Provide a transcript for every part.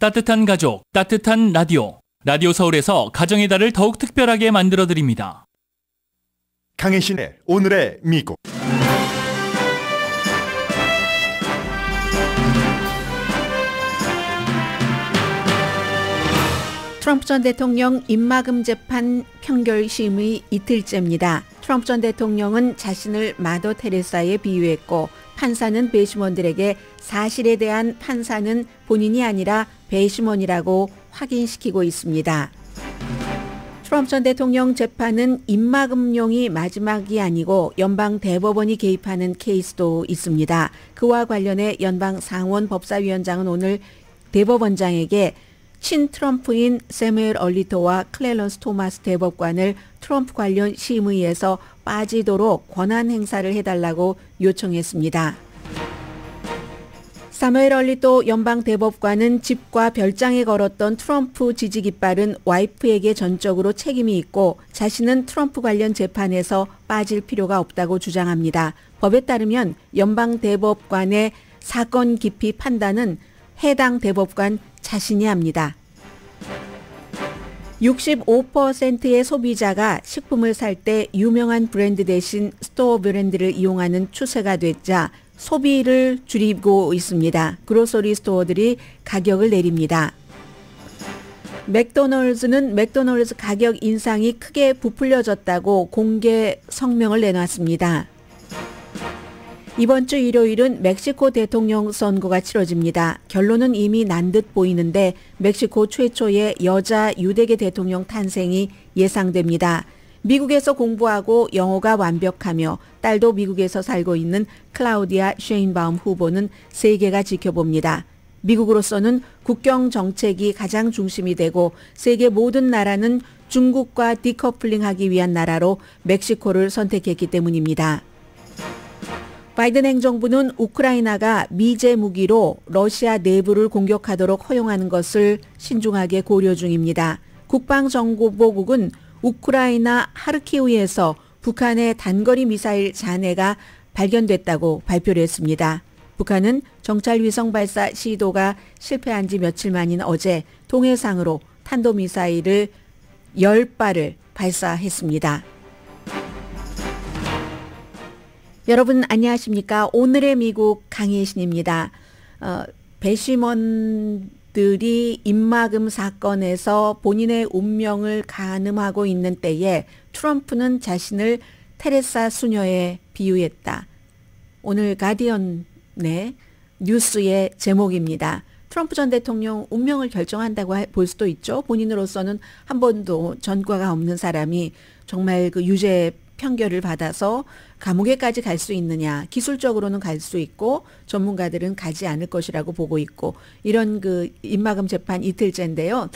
따뜻한 가족, 따뜻한 라디오. 라디오 서울에서 가정의 달을 더욱 특별하게 만들어드립니다. 강혜신의 오늘의 미국. 트럼프 전 대통령 입막음 재판 평결심의 이틀째입니다. 트럼프 전 대통령은 자신을 마더 테레사에 비유했고 판사는 배심원들에게 사실에 대한 판사는 본인이 아니라 배심원이라고 확인시키고 있습니다. 트럼프 전 대통령 재판은 입막음용이 마지막이 아니고 연방 대법원이 개입하는 케이스도 있습니다. 그와 관련해 연방 상원법사위원장은 오늘 대법원장에게 친트럼프인 세뮤엘 얼리토와 클래런스 토마스 대법관을 트럼프 관련 심의에서 빠지도록 권한 행사를 해달라고 요청했습니다. 세뮤엘 얼리토 연방 대법관은 집과 별장에 걸었던 트럼프 지지 깃발은 와이프에게 전적으로 책임이 있고 자신은 트럼프 관련 재판에서 빠질 필요가 없다고 주장합니다. 법에 따르면 연방 대법관의 사건 깊이 판단은 해당 대법관 자신이 합니다. 65%의 소비자가 식품을 살 때 유명한 브랜드 대신 스토어 브랜드를 이용하는 추세가 됐자 소비를 줄이고 있습니다. 그로서리 스토어들이 가격을 내립니다. 맥도널드는 맥도널드 가격 인상이 크게 부풀려졌다고 공개 성명을 내놨습니다. 이번 주 일요일은 멕시코 대통령 선거가 치러집니다. 결론은 이미 난 듯 보이는데 멕시코 최초의 여자 유대계 대통령 탄생이 예상됩니다. 미국에서 공부하고 영어가 완벽하며 딸도 미국에서 살고 있는 클라우디아 셰인바움 후보는 세계가 지켜봅니다. 미국으로서는 국경 정책이 가장 중심이 되고 세계 모든 나라는 중국과 디커플링하기 위한 나라로 멕시코를 선택했기 때문입니다. 바이든 행정부는 우크라이나가 미제 무기로 러시아 내부를 공격하도록 허용하는 것을 신중하게 고려 중입니다. 국방정보국은 우크라이나 하르키우에서 북한의 단거리 미사일 잔해가 발견됐다고 발표를 했습니다. 북한은 정찰위성 발사 시도가 실패한 지 며칠 만인 어제 동해상으로 탄도미사일을 10발을 발사했습니다. 여러분 안녕하십니까? 오늘의 미국 강혜신입니다. 배심원들이 입막음 사건에서 본인의 운명을 가늠하고 있는 때에 트럼프는 자신을 테레사 수녀에 비유했다. 오늘 가디언의 뉴스의 제목입니다. 트럼프 전 대통령 운명을 결정한다고 볼 수도 있죠. 본인으로서는 한 번도 전과가 없는 사람이 정말 그 유죄 판결을 받아서 감옥에까지 갈 수 있느냐. 기술적으로는 갈 수 있고 전문가들은 가지 않을 것이라고 보고 있고 이런 그 입막음 재판 이틀째인데요.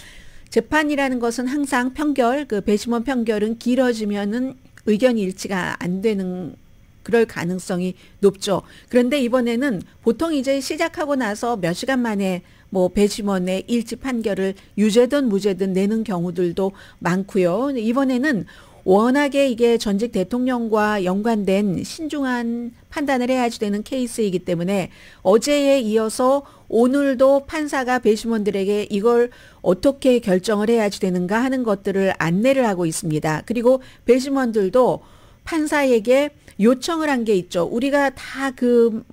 재판이라는 것은 항상 판결, 그 배심원 판결은 길어지면은 의견 일치가 안 되는 그럴 가능성이 높죠. 그런데 이번에는 보통 이제 시작하고 나서 몇 시간 만에 뭐 배심원의 일치 판결을 유죄든 무죄든 내는 경우들도 많고요. 이번에는 워낙에 이게 전직 대통령과 연관된 신중한 판단을 해야지 되는 케이스이기 때문에 어제에 이어서 오늘도 판사가 배심원들에게 이걸 어떻게 결정을 해야지 되는가 하는 것들을 안내를 하고 있습니다. 그리고 배심원들도 판사에게 요청을 한 게 있죠. 우리가 다 그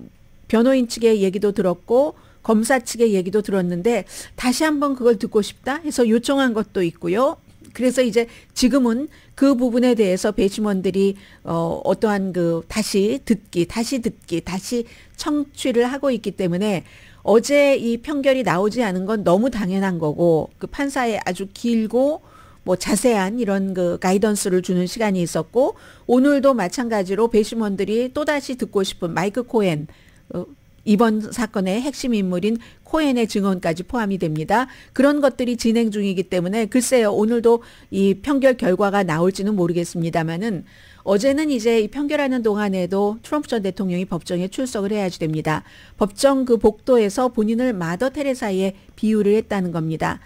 변호인 측의 얘기도 들었고 검사 측의 얘기도 들었는데 다시 한번 그걸 듣고 싶다 해서 요청한 것도 있고요. 그래서 이제 지금은 그 부분에 대해서 배심원들이 어떠한 그 다시 청취를 하고 있기 때문에 어제 이 판결이 나오지 않은 건 너무 당연한 거고 그 판사의 아주 길고 뭐 자세한 이런 그 가이던스를 주는 시간이 있었고 오늘도 마찬가지로 배심원들이 또다시 듣고 싶은 마이크 코엔 이번 사건의 핵심 인물인 코엔의 증언까지 포함이 됩니다. 그런 것들이 진행 중이기 때문에 글쎄요. 오늘도 이 판결 결과가 나올지는 모르겠습니다만은 어제는 이제 이 판결하는 동안에도 트럼프 전 대통령이 법정에 출석을 해야지 됩니다. 법정 그 복도에서 본인을 마더 테레사에 비유를 했다는 겁니다.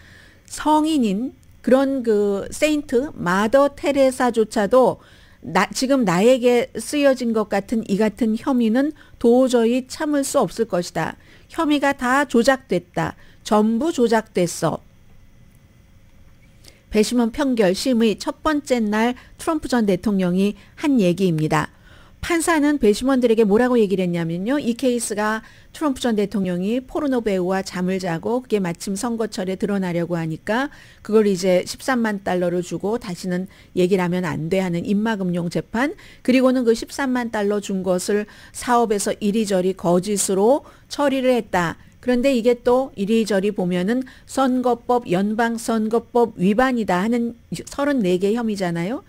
성인인 그런 그 세인트 마더 테레사조차도 지금 나에게 쓰여진 것 같은 이 같은 혐의는 도저히 참을 수 없을 것이다. 혐의가 다 조작됐다. 전부 조작됐어. 배심원 평결 심의 첫 번째 날 트럼프 전 대통령이 한 얘기입니다. 판사는 배심원들에게 뭐라고 얘기를 했냐면요. 이 케이스가 트럼프 전 대통령이 포르노 배우와 잠을 자고 그게 마침 선거철에 드러나려고 하니까 그걸 이제 13만 달러를 주고 다시는 얘기를 하면 안 돼 하는 입막음용 재판, 그리고는 그 13만 달러 준 것을 사업에서 이리저리 거짓으로 처리를 했다. 그런데 이게 또 이리저리 보면은 선거법, 연방선거법 위반이다 하는 34개 혐의잖아요.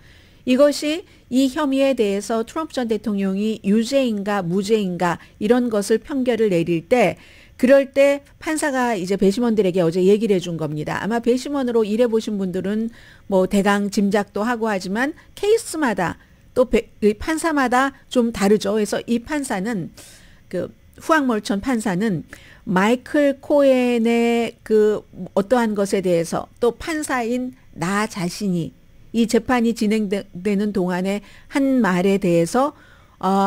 이것이 이 혐의에 대해서 트럼프 전 대통령이 유죄인가 무죄인가 이런 것을 판결을 내릴 때, 그럴 때 판사가 이제 배심원들에게 어제 얘기를 해준 겁니다. 아마 배심원으로 일해보신 분들은 뭐 대강 짐작도 하고 하지만 케이스마다 또 판사마다 좀 다르죠. 그래서 이 판사는 그 후앙몰천 판사는 마이클 코엔의 그 어떠한 것에 대해서 또 판사인 나 자신이 이 재판이 진행되는 동안에 한 말에 대해서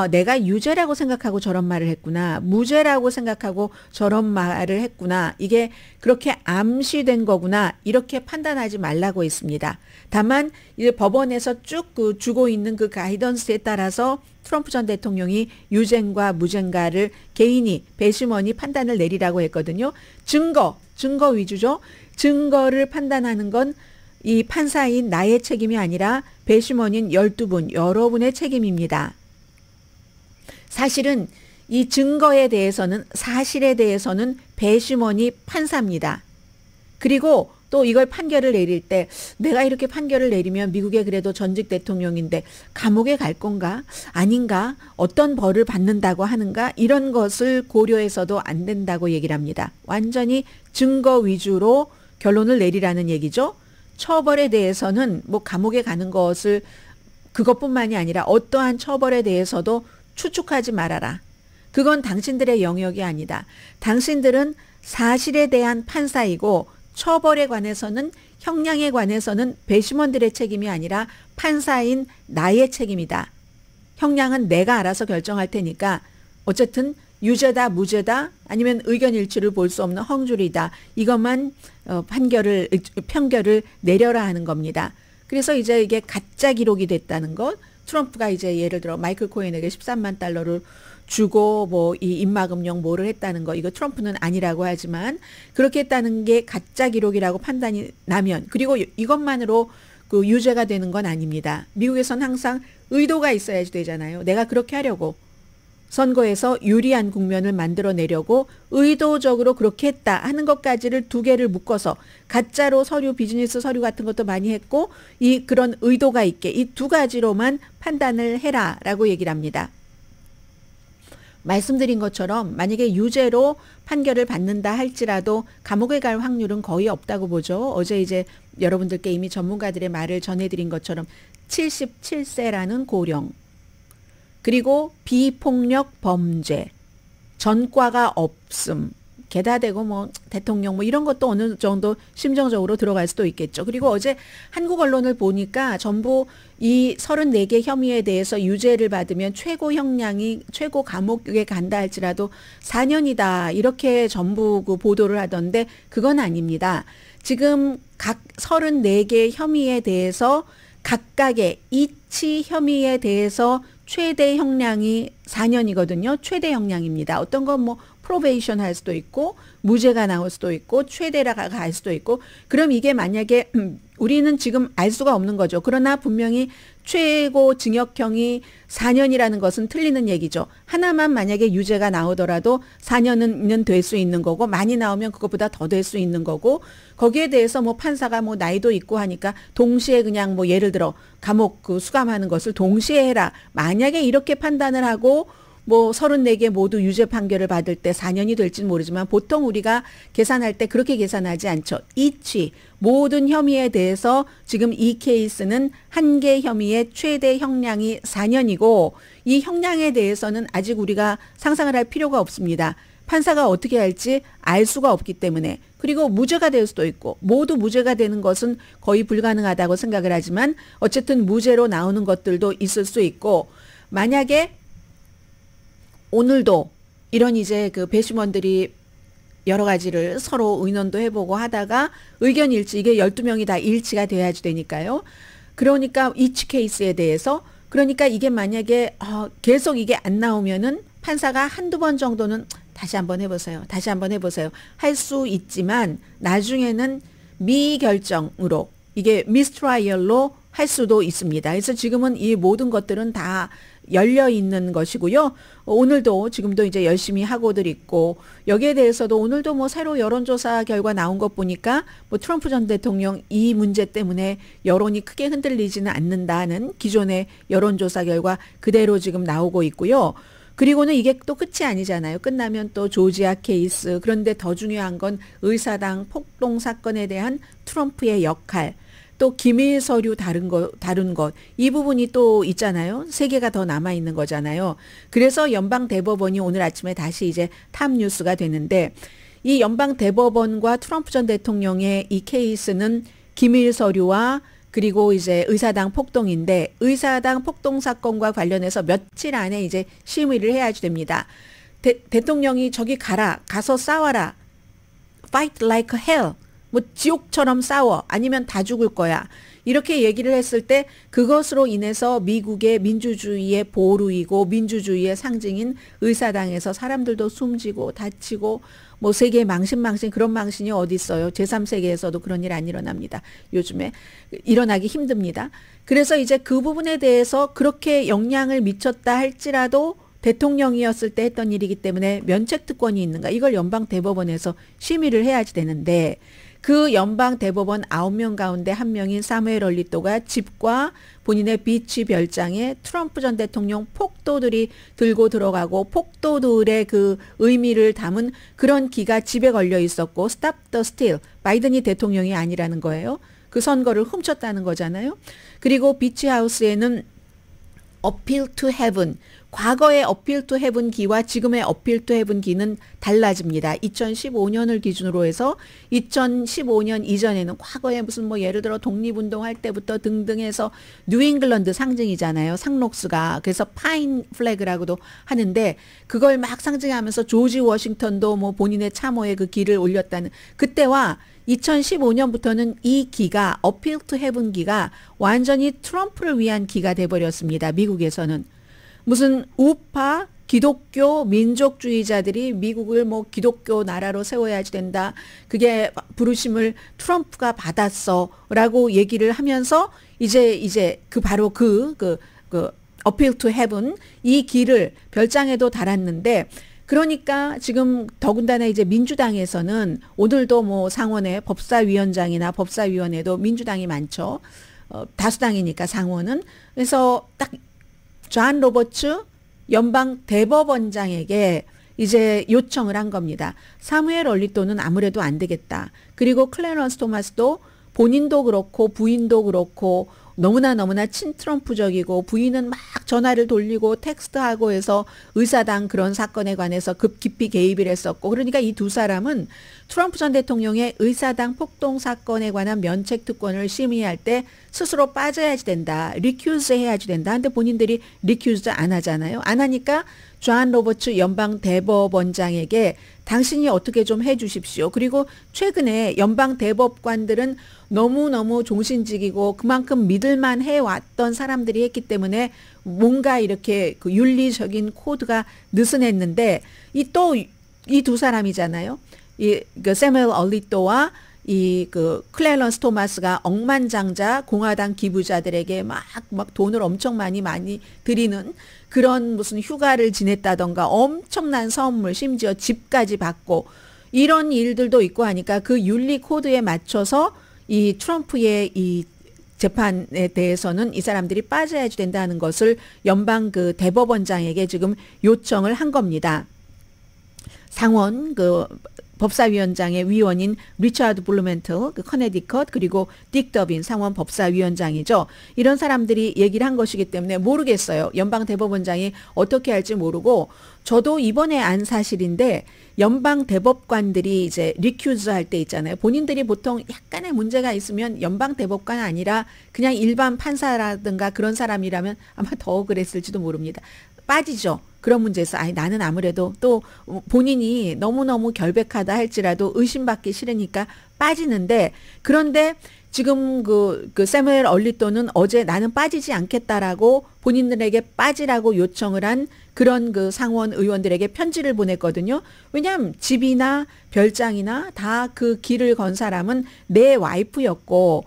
내가 유죄라고 생각하고 저런 말을 했구나, 무죄라고 생각하고 저런 말을 했구나, 이게 그렇게 암시된 거구나, 이렇게 판단하지 말라고 했습니다. 다만 이제 법원에서 쭉 그 주고 있는 그 가이던스에 따라서 트럼프 전 대통령이 유죄인가 무죄인가를 개인이 배심원이 판단을 내리라고 했거든요. 증거 위주죠. 증거를 판단하는 건 이 판사인 나의 책임이 아니라 배심원인 12분, 여러분의 책임입니다. 사실은 이 증거에 대해서는, 사실에 대해서는 배심원이 판사입니다. 그리고 또 이걸 판결을 내릴 때 내가 이렇게 판결을 내리면 미국의 그래도 전직 대통령인데 감옥에 갈 건가? 아닌가? 어떤 벌을 받는다고 하는가? 이런 것을 고려해서도 안 된다고 얘기를 합니다. 완전히 증거 위주로 결론을 내리라는 얘기죠. 처벌에 대해서는 뭐 감옥에 가는 것을 그것뿐만이 아니라 어떠한 처벌에 대해서도 추측하지 말아라. 그건 당신들의 영역이 아니다. 당신들은 사실에 대한 판사이고 처벌에 관해서는, 형량에 관해서는 배심원들의 책임이 아니라 판사인 나의 책임이다. 형량은 내가 알아서 결정할 테니까 어쨌든 유죄다 무죄다 아니면 의견 일치를 볼 수 없는 헝줄이다. 이것만 판결을 내려라 하는 겁니다. 그래서 이제 이게 가짜 기록이 됐다는 것, 트럼프가 이제 예를 들어 마이클 코엔에게 13만 달러를 주고 뭐 이 입막음용 뭐를 했다는 거, 이거 트럼프는 아니라고 하지만 그렇게 했다는 게 가짜 기록이라고 판단이 나면, 그리고 이것만으로 그 유죄가 되는 건 아닙니다. 미국에선 항상 의도가 있어야지 되잖아요. 내가 그렇게 하려고, 선거에서 유리한 국면을 만들어내려고 의도적으로 그렇게 했다 하는 것까지를 두 개를 묶어서 가짜로 서류, 비즈니스 서류 같은 것도 많이 했고 이 그런 의도가 있게 이 두 가지로만 판단을 해라라고 얘기를 합니다. 말씀드린 것처럼 만약에 유죄로 판결을 받는다 할지라도 감옥에 갈 확률은 거의 없다고 보죠. 어제 이제 여러분들께 이미 전문가들의 말을 전해드린 것처럼 77세라는 고령, 그리고 비폭력 범죄, 전과가 없음, 게다대고 뭐 대통령 뭐 이런 것도 어느 정도 심정적으로 들어갈 수도 있겠죠. 그리고 어제 한국 언론을 보니까 전부 이 34개 혐의에 대해서 유죄를 받으면 최고 형량이, 최고 감옥에 간다 할지라도 4년이다 이렇게 전부 그 보도를 하던데 그건 아닙니다. 지금 각 34개 혐의에 대해서 각각의 이치 혐의에 대해서 최대 형량이 4년이거든요. 최대 형량입니다. 어떤 건 뭐 프로베이션 할 수도 있고 무죄가 나올 수도 있고 최대라가 갈 수도 있고, 그럼 이게 만약에 우리는 지금 알 수가 없는 거죠. 그러나 분명히 최고 징역형이 4년이라는 것은 틀리는 얘기죠. 하나만 만약에 유죄가 나오더라도 4년은 될 수 있는 거고, 많이 나오면 그것보다 더 될 수 있는 거고, 거기에 대해서 뭐 판사가 뭐 나이도 있고 하니까 동시에 그냥 뭐 예를 들어 감옥 그 수감하는 것을 동시에 해라. 만약에 이렇게 판단을 하고 뭐 34개 모두 유죄 판결을 받을 때 4년이 될지는 모르지만 보통 우리가 계산할 때 그렇게 계산하지 않죠. 이치, 모든 혐의에 대해서 지금 이 케이스는 한 개 혐의의 최대 형량이 4년이고 이 형량에 대해서는 아직 우리가 상상을 할 필요가 없습니다. 판사가 어떻게 할지 알 수가 없기 때문에. 그리고 무죄가 될 수도 있고, 모두 무죄가 되는 것은 거의 불가능하다고 생각을 하지만 어쨌든 무죄로 나오는 것들도 있을 수 있고, 만약에 오늘도 이런 이제 그 배심원들이 여러 가지를 서로 의논도 해보고 하다가 의견 일치, 이게 12명이 다 일치가 돼야지 되니까요. 그러니까 이치 케이스에 대해서, 그러니까 이게 만약에 계속 이게 안 나오면은 판사가 한두 번 정도는 다시 한번 해보세요. 다시 한번 해보세요. 할 수 있지만 나중에는 미결정으로, 이게 미스트라이얼로 할 수도 있습니다. 그래서 지금은 이 모든 것들은 다 열려 있는 것이고요. 오늘도 지금도 이제 열심히 하고들 있고, 여기에 대해서도 오늘도 뭐 새로 여론조사 결과 나온 것 보니까 뭐 트럼프 전 대통령 이 문제 때문에 여론이 크게 흔들리지는 않는다는 기존의 여론조사 결과 그대로 지금 나오고 있고요. 그리고는 이게 또 끝이 아니잖아요. 끝나면 또 조지아 케이스, 그런데 더 중요한 건 의사당 폭동 사건에 대한 트럼프의 역할, 또 기밀 서류 다른 것, 이 부분이 또 있잖아요. 3개가 더 남아 있는 거잖아요. 그래서 연방 대법원이 오늘 아침에 다시 이제 탑 뉴스가 되는데, 이 연방 대법원과 트럼프 전 대통령의 이 케이스는 기밀 서류와 그리고 이제 의사당 폭동인데, 의사당 폭동 사건과 관련해서 며칠 안에 이제 심의를 해야지 됩니다. 대통령이 저기 가서 싸워라. Fight like hell. 뭐 지옥처럼 싸워. 아니면 다 죽을 거야. 이렇게 얘기를 했을 때 그것으로 인해서 미국의 민주주의의 보루이고 민주주의의 상징인 의사당에서 사람들도 숨지고 다치고 뭐 세계 망신 그런 망신이 어디 있어요. 제3세계에서도 그런 일 안 일어납니다. 요즘에 일어나기 힘듭니다. 그래서 이제 그 부분에 대해서 그렇게 영향을 미쳤다 할지라도 대통령이었을 때 했던 일이기 때문에 면책특권이 있는가, 이걸 연방 대법원에서 심의를 해야지 되는데, 그 연방 대법원 9명 가운데 1명인 사무엘 얼리토가 집과 본인의 비치 별장에 트럼프 전 대통령 폭도들이 들고 들어가고 폭도들의 그 의미를 담은 그런 기가 집에 걸려 있었고, Stop the Steal, 바이든이 대통령이 아니라는 거예요. 그 선거를 훔쳤다는 거잖아요. 그리고 비치하우스에는 Appeal to Heaven, 과거의 Appeal to Heaven 기와 지금의 Appeal to Heaven 기는 달라집니다. 2015년을 기준으로 해서 2015년 이전에는 과거에 무슨 뭐 예를 들어 독립운동할 때부터 등등 해서 뉴잉글랜드 상징이잖아요. 상록수가. 그래서 파인 플래그라고도 하는데, 그걸 막 상징하면서 조지 워싱턴도 뭐 본인의 참호에 그 기를 올렸다는, 그때와 2015년부터는 이 기가, Appeal to Heaven 기가 완전히 트럼프를 위한 기가 돼버렸습니다. 미국에서는. 무슨 우파 기독교 민족주의자들이 미국을 뭐 기독교 나라로 세워야지 된다. 그게 부르심을 트럼프가 받았어라고 얘기를 하면서 이제 그 바로 그 Appeal to Heaven 이 길을 별장에도 달았는데, 그러니까 지금 더군다나 이제 민주당에서는 오늘도 뭐 상원에 법사위원장이나 법사위원회도 민주당이 많죠. 다수당이니까 상원은. 그래서 딱 존 로버츠 연방 대법원장에게 이제 요청을 한 겁니다. 사무엘 얼리토는 아무래도 안 되겠다. 그리고 클래런스 토마스도 본인도 그렇고 부인도 그렇고 너무나 친트럼프적이고, 부인은 막 전화를 돌리고 텍스트하고 해서 의사당 그런 사건에 관해서 깊이 개입을 했었고, 그러니까 이 두 사람은 트럼프 전 대통령의 의사당 폭동 사건에 관한 면책특권을 심의할 때 스스로 빠져야지 된다. 리큐즈 해야지 된다. 근데 본인들이 리큐즈 안 하잖아요. 안 하니까 존 로버츠 연방 대법원장에게 당신이 어떻게 좀 해주십시오. 그리고 최근에 연방 대법관들은 너무너무 종신직이고 그만큼 믿을만 해왔던 사람들이 했기 때문에 뭔가 이렇게 그 윤리적인 코드가 느슨했는데, 이 두 사람이잖아요. 그 세무엘 얼리토와 그 클래런스 토마스가 억만장자 공화당 기부자들에게 막 돈을 엄청 많이 드리는 그런 무슨 휴가를 지냈다던가 엄청난 선물, 심지어 집까지 받고 이런 일들도 있고 하니까 그 윤리 코드에 맞춰서 이 트럼프의 이 재판에 대해서는 이 사람들이 빠져야지 된다는 것을 연방 그 대법원장에게 지금 요청을 한 겁니다. 상원 그 법사위원장의 위원인 리처드 블루멘틀, 그 커네디컷, 그리고 딕 더빈 상원 법사위원장이죠. 이런 사람들이 얘기를 한 것이기 때문에 모르겠어요. 연방 대법원장이 어떻게 할지 모르고, 저도 이번에 안 사실인데 연방 대법관들이 이제 리큐즈 할 때 있잖아요. 본인들이 보통 약간의 문제가 있으면 연방 대법관 아니라 그냥 일반 판사라든가 그런 사람이라면 아마 더 그랬을지도 모릅니다. 빠지죠. 그런 문제에서 아니 나는 아무래도 또 본인이 너무너무 결백하다 할지라도 의심받기 싫으니까 빠지는데, 그런데 지금 그 세무엘 얼리또는 어제 나는 빠지지 않겠다라고 본인들에게 빠지라고 요청을 한 그런 그 상원 의원들에게 편지를 보냈거든요. 왜냐하면 집이나 별장이나 다 그 길을 건 사람은 내 와이프였고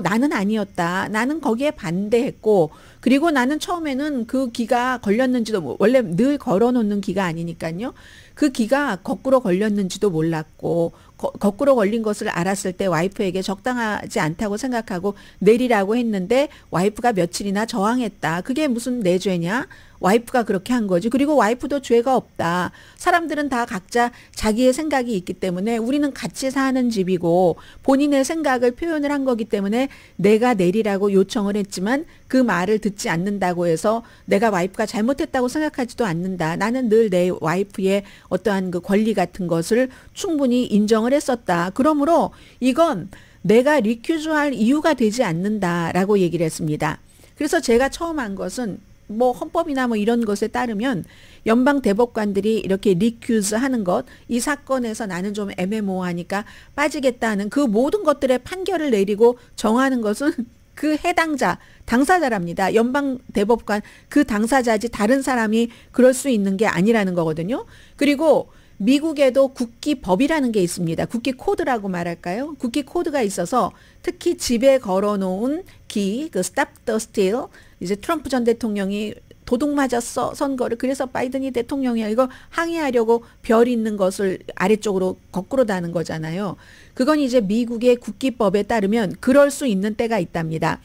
나는 아니었다. 나는 거기에 반대했고, 그리고 나는 처음에는 그 기가 걸렸는지도 원래 늘 걸어놓는 기가 아니니까요. 그 기가 거꾸로 걸렸는지도 몰랐고 거꾸로 걸린 것을 알았을 때 와이프에게 적당하지 않다고 생각하고 내리라고 했는데 와이프가 며칠이나 저항했다. 그게 무슨 내 죄냐? 와이프가 그렇게 한 거지. 그리고 와이프도 죄가 없다. 사람들은 다 각자 자기의 생각이 있기 때문에 우리는 같이 사는 집이고 본인의 생각을 표현을 한 거기 때문에 내가 내리라고 요청을 했지만 그 말을 듣지 않는다고 해서 내가 와이프가 잘못했다고 생각하지도 않는다. 나는 늘 내 와이프의 어떠한 그 권리 같은 것을 충분히 인정을 했었다. 그러므로 이건 내가 리큐즈할 이유가 되지 않는다라고 얘기를 했습니다. 그래서 제가 처음 한 것은 뭐 헌법이나 뭐 이런 것에 따르면 연방 대법관들이 이렇게 리큐즈 하는 것, 이 사건에서 나는 좀 애매모호하니까 빠지겠다는 그 모든 것들의 판결을 내리고 정하는 것은 그 해당자, 당사자랍니다. 연방 대법관 그 당사자지 다른 사람이 그럴 수 있는 게 아니라는 거거든요. 그리고 미국에도 국기법이라는 게 있습니다. 국기 코드라고 말할까요? 국기 코드가 있어서 특히 집에 걸어놓은 기, 그 Stop the Steal, 이제 트럼프 전 대통령이 도둑 맞았어 선거를, 그래서 바이든이 대통령이야, 이거 항의하려고 별 있는 것을 아래쪽으로 거꾸로 다는 거잖아요. 그건 이제 미국의 국기법에 따르면 그럴 수 있는 때가 있답니다.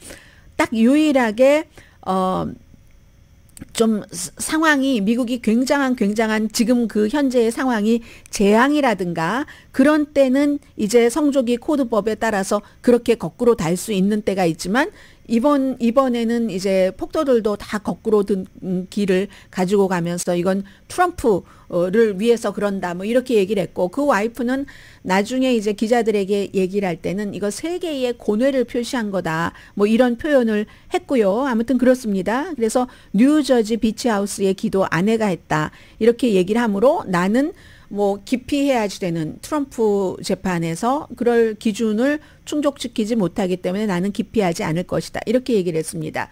딱 유일하게 좀 상황이 미국이 굉장한 지금 그 현재의 상황이 재앙이라든가 그런 때는 이제 성조기 코드법에 따라서 그렇게 거꾸로 달 수 있는 때가 있지만 이번에는 이제 폭도들도 다 거꾸로 든 길을 가지고 가면서 이건 트럼프를 위해서 그런다 뭐 이렇게 얘기를 했고, 그 와이프는 나중에 이제 기자들에게 얘기를 할 때는 이거 세계의 고뇌를 표시한 거다 뭐 이런 표현을 했고요. 아무튼 그렇습니다. 그래서 뉴저지 비치하우스의 기도 아내가 했다 이렇게 얘기를 하므로 나는 뭐 기피해야지 되는 트럼프 재판에서 그럴 기준을 충족시키지 못하기 때문에 나는 기피하지 않을 것이다 이렇게 얘기를 했습니다.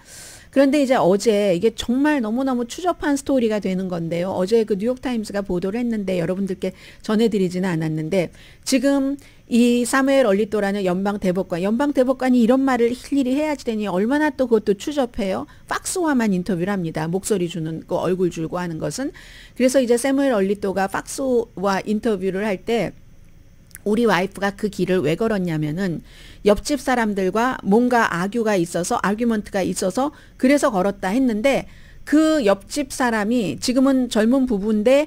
그런데 이제 어제 이게 정말 너무너무 추접한 스토리가 되는 건데요. 어제 그 뉴욕타임스가 보도를 했는데 여러분들께 전해드리지는 않았는데, 지금 이 사무엘 얼리또라는 연방 대법관이 이런 말을 일일이 해야지 되니 얼마나 또 그것도 추접해요. 팍스와만 인터뷰를 합니다. 목소리 주는 그 얼굴 줄고 하는 것은. 그래서 이제 사무엘 얼리또가 팍스와 인터뷰를 할 때 우리 와이프가 그 길을 왜 걸었냐면은 옆집 사람들과 뭔가 아규먼트가 있어서 그래서 걸었다 했는데, 그 옆집 사람이 지금은 젊은 부부인데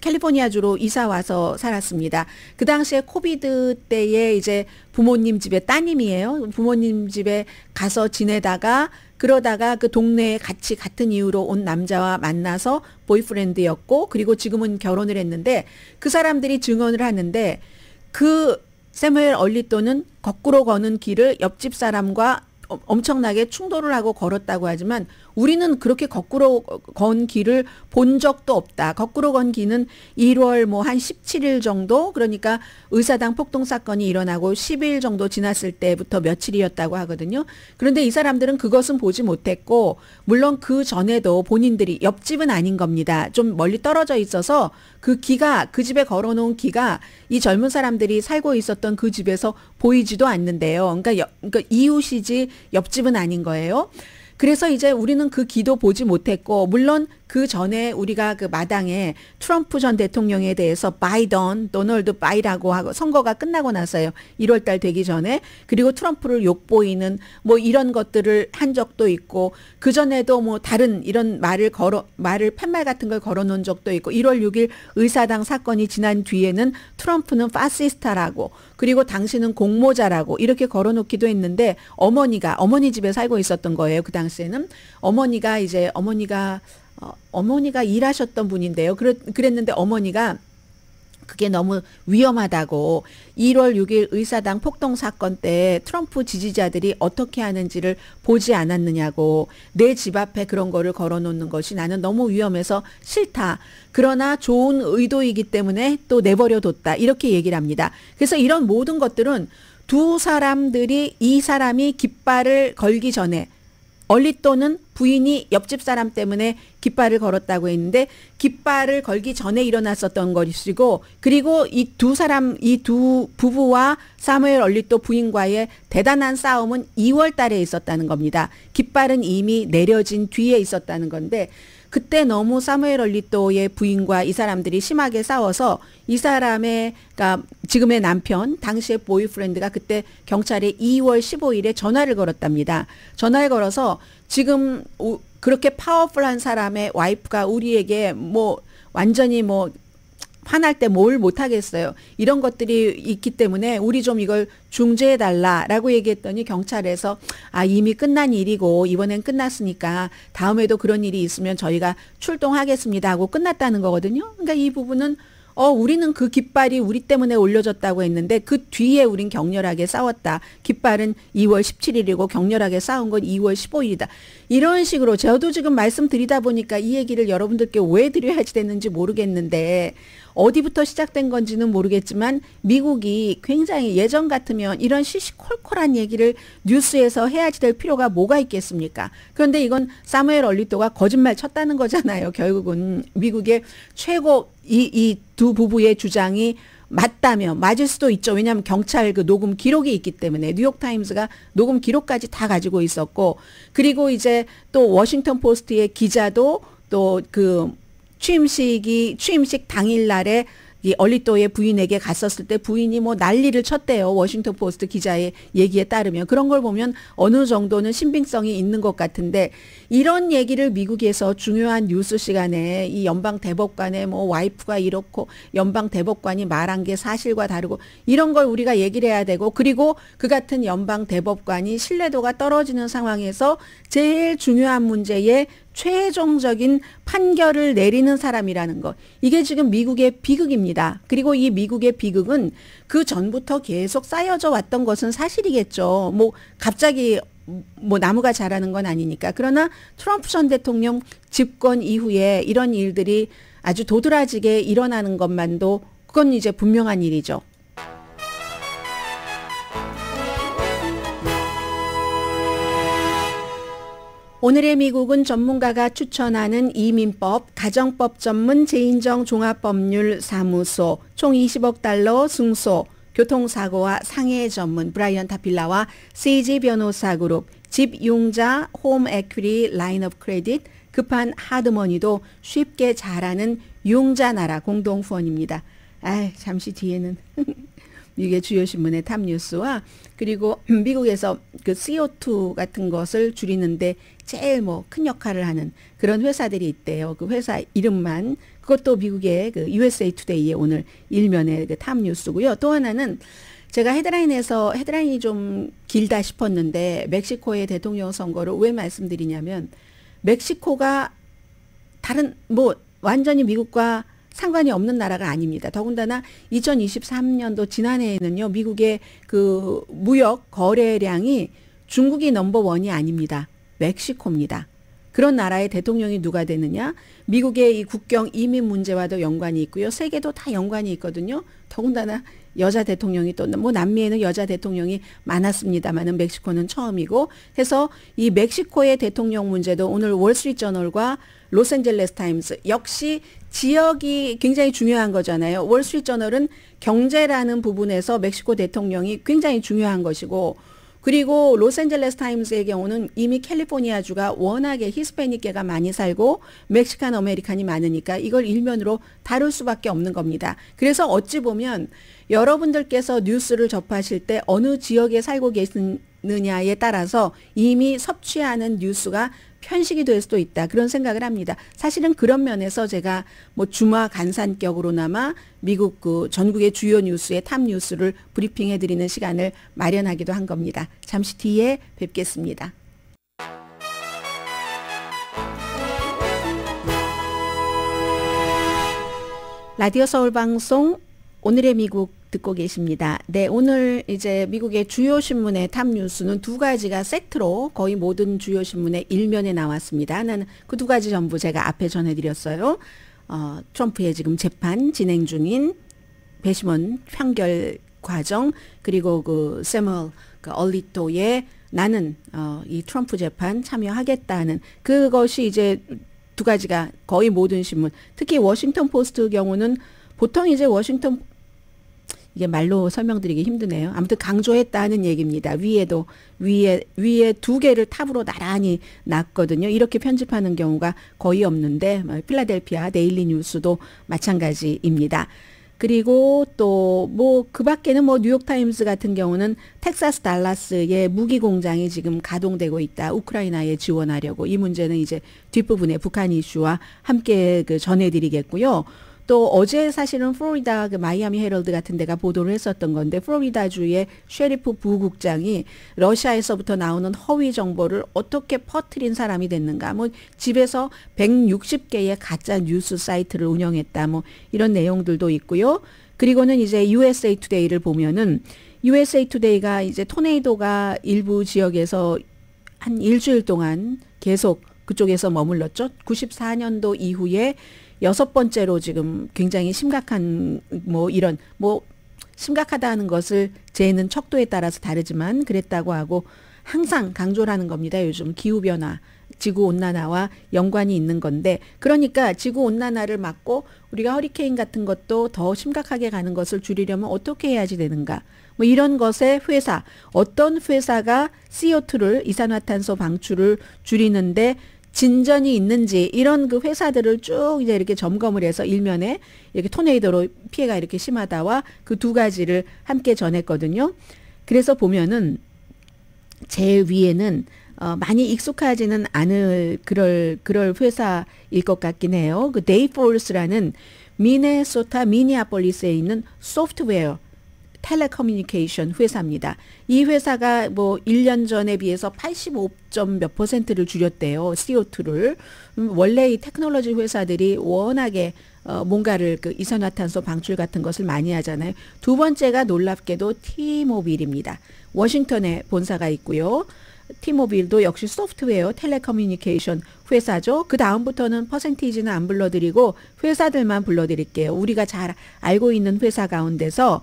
캘리포니아주로 이사 와서 살았습니다. 그 당시에 코비드 때에 이제 부모님 집에 따님이에요. 부모님 집에 가서 지내다가 그러다가 그 동네에 같은 이유로 온 남자와 만나서 보이프렌드였고, 그리고 지금은 결혼을 했는데 그 사람들이 증언을 하는데 그 사무엘 얼리또는 거꾸로 거는 길을 옆집 사람과 엄청나게 충돌을 하고 걸었다고 하지만 우리는 그렇게 거꾸로 건 길을 본 적도 없다. 거꾸로 건 길은 1월 뭐 한 17일 정도, 그러니까 의사당 폭동 사건이 일어나고 10일 정도 지났을 때부터 며칠이었다고 하거든요. 그런데 이 사람들은 그것은 보지 못했고, 물론 그 전에도 본인들이, 옆집은 아닌 겁니다. 좀 멀리 떨어져 있어서 그 집에 걸어놓은 기가 이 젊은 사람들이 살고 있었던 그 집에서 보이지도 않는데요. 그러니까 이웃이지 옆집은 아닌 거예요. 그래서 이제 우리는 그 기도 보지 못했고, 물론 그 전에 우리가 그 마당에 트럼프 전 대통령에 대해서 도널드 바이라고 하고 선거가 끝나고 나서요. 1월달 되기 전에. 그리고 트럼프를 욕보이는 뭐 이런 것들을 한 적도 있고, 그 전에도 뭐 다른 이런 팻말 같은 걸 걸어놓은 적도 있고, 1월 6일 의사당 사건이 지난 뒤에는 트럼프는 파시스타라고, 그리고 당신은 공모자라고 이렇게 걸어놓기도 했는데, 어머니 집에 살고 있었던 거예요. 그 당시에는 어머니가 일하셨던 분인데요. 그랬는데 어머니가 그게 너무 위험하다고 1월 6일 의사당 폭동 사건 때 트럼프 지지자들이 어떻게 하는지를 보지 않았느냐고 내 집 앞에 그런 거를 걸어놓는 것이 나는 너무 위험해서 싫다. 그러나 좋은 의도이기 때문에 또 내버려뒀다. 이렇게 얘기를 합니다. 그래서 이런 모든 것들은 두 사람들이 이 사람이 깃발을 걸기 전에 얼리또는 부인이 옆집 사람 때문에 깃발을 걸었다고 했는데 깃발을 걸기 전에 일어났었던 것이고 그리고 이 두 부부와 사무엘 얼리또 부인과의 대단한 싸움은 2월 달에 있었다는 겁니다. 깃발은 이미 내려진 뒤에 있었다는 건데 그때 너무 사무엘 얼리또의 부인과 이 사람들이 심하게 싸워서 이 사람의 그러니까 지금의 남편 당시의 보이프렌드가 그때 경찰에 2월 15일에 전화를 걸었답니다. 전화를 걸어서 지금 그렇게 파워풀한 사람의 와이프가 우리에게 뭐 완전히 뭐 화날 때 뭘 못하겠어요. 이런 것들이 있기 때문에 우리 좀 이걸 중재해달라라고 얘기했더니 경찰에서 이미 끝난 일이고 이번엔 끝났으니까 다음에도 그런 일이 있으면 저희가 출동하겠습니다 하고 끝났다는 거거든요. 그러니까 이 부분은 우리는 그 깃발이 우리 때문에 올려졌다고 했는데 그 뒤에 우린 격렬하게 싸웠다. 깃발은 2월 17일이고 격렬하게 싸운 건 2월 15일이다. 이런 식으로 저도 지금 말씀드리다 보니까 이 얘기를 여러분들께 왜 드려야지 됐는지 모르겠는데 어디부터 시작된 건지는 모르겠지만 미국이 굉장히 예전 같으면 이런 시시콜콜한 얘기를 뉴스에서 해야지 될 필요가 뭐가 있겠습니까? 그런데 이건 사무엘 얼리또가 거짓말 쳤다는 거잖아요. 결국은 미국의 최고 이 두 부부의 주장이 맞다면 맞을 수도 있죠. 왜냐하면 경찰 그 녹음 기록이 있기 때문에 뉴욕타임스가 녹음 기록까지 다 가지고 있었고 그리고 이제 또 워싱턴 포스트의 기자도 또 그 취임식 당일날에 이 얼리또의 부인에게 갔었을 때 부인이 뭐 난리를 쳤대요. 워싱턴 포스트 기자의 얘기에 따르면. 그런 걸 보면 어느 정도는 신빙성이 있는 것 같은데 이런 얘기를 미국에서 중요한 뉴스 시간에 이 연방 대법관의 뭐 와이프가 이렇고 연방 대법관이 말한 게 사실과 다르고 이런 걸 우리가 얘기를 해야 되고 그리고 그 같은 연방 대법관이 신뢰도가 떨어지는 상황에서 제일 중요한 문제에 최종적인 판결을 내리는 사람이라는 것. 이게 지금 미국의 비극입니다. 그리고 이 미국의 비극은 그 전부터 계속 쌓여져 왔던 것은 사실이겠죠. 뭐 갑자기 뭐 나무가 자라는 건 아니니까. 그러나 트럼프 전 대통령 집권 이후에 이런 일들이 아주 도드라지게 일어나는 것만도 그건 이제 분명한 일이죠. 오늘의 미국은 전문가가 추천하는 이민법, 가정법 전문 재인정 종합법률 사무소, 총 20억 달러 승소, 교통사고와 상해 전문 브라이언 타필라와 세이지 변호사 그룹, 집융자 홈 에퀴리 라인 오브 크레딧, 급한 하드머니도 쉽게 잘하는 융자나라 공동 후원입니다. 잠시 뒤에는 미국의 주요 신문의 탑뉴스와 그리고 미국에서 그 CO2 같은 것을 줄이는데 제일 뭐 큰 역할을 하는 그런 회사들이 있대요. 그 회사 이름만 그것도 미국의 그 USA 투데이의 오늘 일면의 그 탑뉴스고요. 또 하나는 제가 헤드라인이 좀 길다 싶었는데 멕시코의 대통령 선거를 왜 말씀드리냐면 멕시코가 다른 뭐 완전히 미국과 상관이 없는 나라가 아닙니다. 더군다나 2023년도 지난해에는요, 미국의 그 무역 거래량이 중국이 넘버원이 아닙니다. 멕시코입니다. 그런 나라의 대통령이 누가 되느냐? 미국의 이 국경 이민 문제와도 연관이 있고요. 세계도 다 연관이 있거든요. 더군다나 여자 대통령이 또 뭐 남미에는 여자 대통령이 많았습니다만은 멕시코는 처음이고 해서 이 멕시코의 대통령 문제도 오늘 월스트리트저널과 로스앤젤레스 타임스 역시 지역이 굉장히 중요한 거잖아요. 월스트리트저널은 경제라는 부분에서 멕시코 대통령이 굉장히 중요한 것이고 그리고 로스앤젤레스 타임스의 경우는 이미 캘리포니아주가 워낙에 히스패닉계가 많이 살고 멕시칸 아메리칸이 많으니까 이걸 일면으로 다룰 수밖에 없는 겁니다. 그래서 어찌 보면 여러분들께서 뉴스를 접하실 때 어느 지역에 살고 계시느냐에 따라서 이미 섭취하는 뉴스가 편식이 될 수도 있다. 그런 생각을 합니다. 사실은 그런 면에서 제가 뭐 주마 간산격으로나마 미국 그 전국의 주요 뉴스의 탑 뉴스를 브리핑해 드리는 시간을 마련하기도 한 겁니다. 잠시 뒤에 뵙겠습니다. 라디오 서울 방송 오늘의 미국 듣고 계십니다. 네, 오늘 이제 미국의 주요 신문의 탑 뉴스는 두 가지가 세트로 거의 모든 주요 신문의 일면에 나왔습니다. 나는 그 두 가지 전부 제가 앞에 전해드렸어요. 트럼프의 지금 재판 진행 중인 배심원 판결 과정, 그리고 그 세멀 그 얼리토의 나는 이 트럼프 재판 참여하겠다는 그것이 이제 두 가지가 거의 모든 신문, 특히 워싱턴 포스트 경우는 보통 이제 워싱턴, 이게 말로 설명드리기 힘드네요. 아무튼 강조했다는 얘기입니다. 위에 두 개를 탑으로 나란히 놨거든요. 이렇게 편집하는 경우가 거의 없는데 필라델피아 데일리 뉴스도 마찬가지입니다. 그리고 또 뭐 그 밖에는 뭐 뉴욕타임스 같은 경우는 텍사스 달라스의 무기 공장이 지금 가동되고 있다. 우크라이나에 지원하려고. 이 문제는 이제 뒷부분에 북한 이슈와 함께 그 전해드리겠고요. 또 어제 사실은 플로리다 그 마이애미 헤럴드 같은 데가 보도를 했었던 건데, 플로리다주의 셰리프 부국장이 러시아에서부터 나오는 허위 정보를 어떻게 퍼뜨린 사람이 됐는가, 뭐 집에서 160개의 가짜 뉴스 사이트를 운영했다, 뭐 이런 내용들도 있고요. 그리고는 이제 USA 투데이를 보면은 USA 투데이가 이제 토네이도가 일부 지역에서 한 일주일 동안 계속 그쪽에서 머물렀죠. 94년도 이후에 6번째로 지금 굉장히 심각한 뭐 이런 뭐 심각하다는 것을 재는 척도에 따라서 다르지만 그랬다고 하고, 항상 강조를 하는 겁니다. 요즘 기후변화, 지구온난화와 연관이 있는 건데, 그러니까 지구온난화를 막고 우리가 허리케인 같은 것도 더 심각하게 가는 것을 줄이려면 어떻게 해야지 되는가, 뭐 이런 것에 어떤 회사가 CO2를 이산화탄소 방출을 줄이는데 진전이 있는지, 이런 그 회사들을 쭉 이제 이렇게 점검을 해서 일면에 이렇게 토네이도로 피해가 이렇게 심하다와 그 두 가지를 함께 전했거든요. 그래서 보면은 제 위에는 많이 익숙하지는 않을 그럴 회사일 것 같긴 해요. 그 데이포스라는 미네소타 미니아폴리스에 있는 소프트웨어 텔레커뮤니케이션 회사입니다. 이 회사가 뭐 1년 전에 비해서 85점 몇 %를 줄였대요. CO2를. 원래 이 테크놀로지 회사들이 워낙에 뭔가를 그 이산화탄소 방출 같은 것을 많이 하잖아요. 두 번째가 놀랍게도 T-모빌입니다. 워싱턴에 본사가 있고요. T-모빌도 역시 소프트웨어 텔레커뮤니케이션 회사죠. 그 다음부터는 퍼센티지는 안 불러드리고 회사들만 불러드릴게요. 우리가 잘 알고 있는 회사 가운데서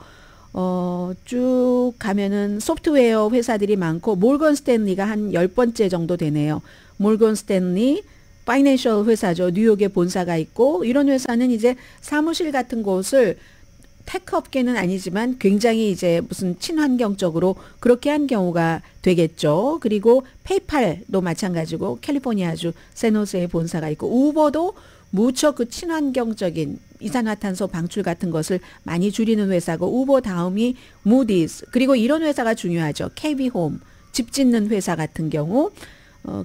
쭉 가면은 소프트웨어 회사들이 많고, 몰건 스탠리가 한 10번째 정도 되네요. 몰건 스탠리 파이낸셜 회사죠. 뉴욕에 본사가 있고, 이런 회사는 이제 사무실 같은 곳을 테크 업계는 아니지만 굉장히 이제 무슨 친환경적으로 그렇게 한 경우가 되겠죠. 그리고 페이팔도 마찬가지고 캘리포니아주 샌호세에 본사가 있고, 우버도 무척 그 친환경적인 이산화탄소 방출 같은 것을 많이 줄이는 회사고, 우버 다음이 무디스, 그리고 이런 회사가 중요하죠. KB홈, 집 짓는 회사 같은 경우.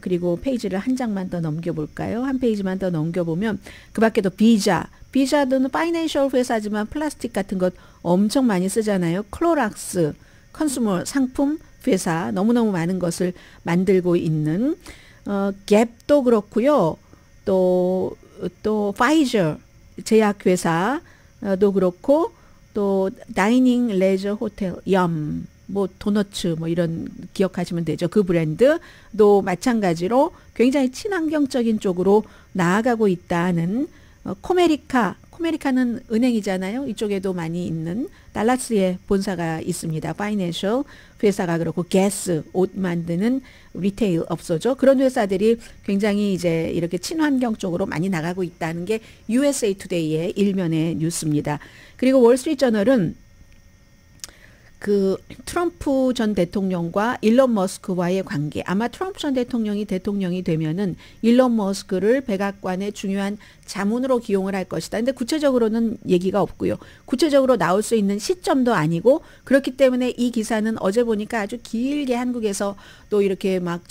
그리고 페이지를 한 장만 더 넘겨볼까요? 한 페이지만 더 넘겨보면 그 밖에도 비자도는 파이낸셜 회사지만 플라스틱 같은 것 엄청 많이 쓰잖아요. 클로락스, 컨슈머 상품 회사, 너무너무 많은 것을 만들고 있는 갭도 그렇고요. 또 파이저 제약회사도 그렇고, 또 다이닝 레저 호텔 뭐 도너츠 뭐 이런 기억하시면 되죠. 그 브랜드도 마찬가지로 굉장히 친환경적인 쪽으로 나아가고 있다는 코메리카는 은행이잖아요. 이쪽에도 많이 있는 달라스에 본사가 있습니다. 파이낸셜 회사가 그렇고, 게스 옷 만드는 리테일 업소죠. 그런 회사들이 굉장히 이제 이렇게 친환경 쪽으로 많이 나가고 있다는 게 USA 투데이의 일면의 뉴스입니다. 그리고 월스트리트저널은 그 트럼프 전 대통령과 일론 머스크와의 관계, 아마 트럼프 전 대통령이 되면은 일론 머스크를 백악관의 중요한 자문으로 기용을 할 것이다. 근데 구체적으로는 얘기가 없고요. 구체적으로 나올 수 있는 시점도 아니고, 그렇기 때문에 이 기사는 어제 보니까 아주 길게 한국에서 또 이렇게 막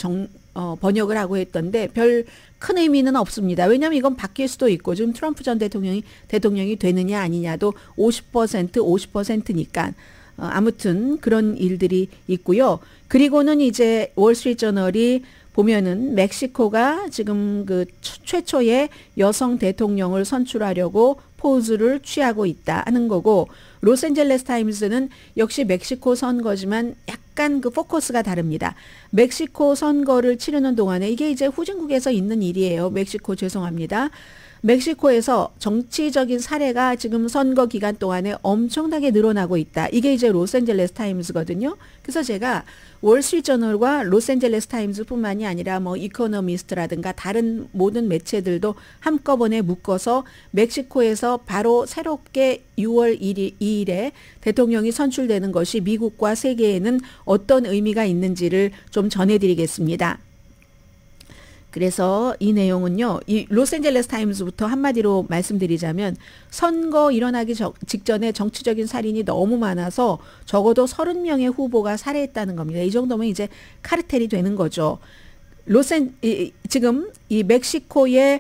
번역을 하고 했던데 별 큰 의미는 없습니다. 왜냐하면 이건 바뀔 수도 있고, 지금 트럼프 전 대통령이 되느냐 아니냐도 50%, 50%니까 아무튼 그런 일들이 있고요. 그리고는 이제 월스트리트저널이 보면은 멕시코가 지금 그 최초의 여성 대통령을 선출하려고 포즈를 취하고 있다 하는 거고, 로스앤젤레스 타임스는 역시 멕시코 선거지만 약간 그 포커스가 다릅니다. 멕시코 선거를 치르는 동안에, 이게 이제 후진국에서 있는 일이에요. 멕시코 죄송합니다. 멕시코에서 정치적인 사례가 지금 선거 기간 동안에 엄청나게 늘어나고 있다. 이게 이제 로스앤젤레스 타임스거든요. 그래서 제가 월스트리트저널과 로스앤젤레스 타임스뿐만이 아니라 뭐 이코노미스트라든가 다른 모든 매체들도 한꺼번에 묶어서 멕시코에서 바로 새롭게 6월 2일에 대통령이 선출되는 것이 미국과 세계에는 어떤 의미가 있는지를 좀 전해드리겠습니다. 그래서 이 내용은요, 이 로스앤젤레스 타임스부터 한마디로 말씀드리자면, 선거 일어나기 직전에 정치적인 살인이 너무 많아서 적어도 30명의 후보가 살해했다는 겁니다. 이 정도면 이제 카르텔이 되는 거죠. 지금 이 멕시코의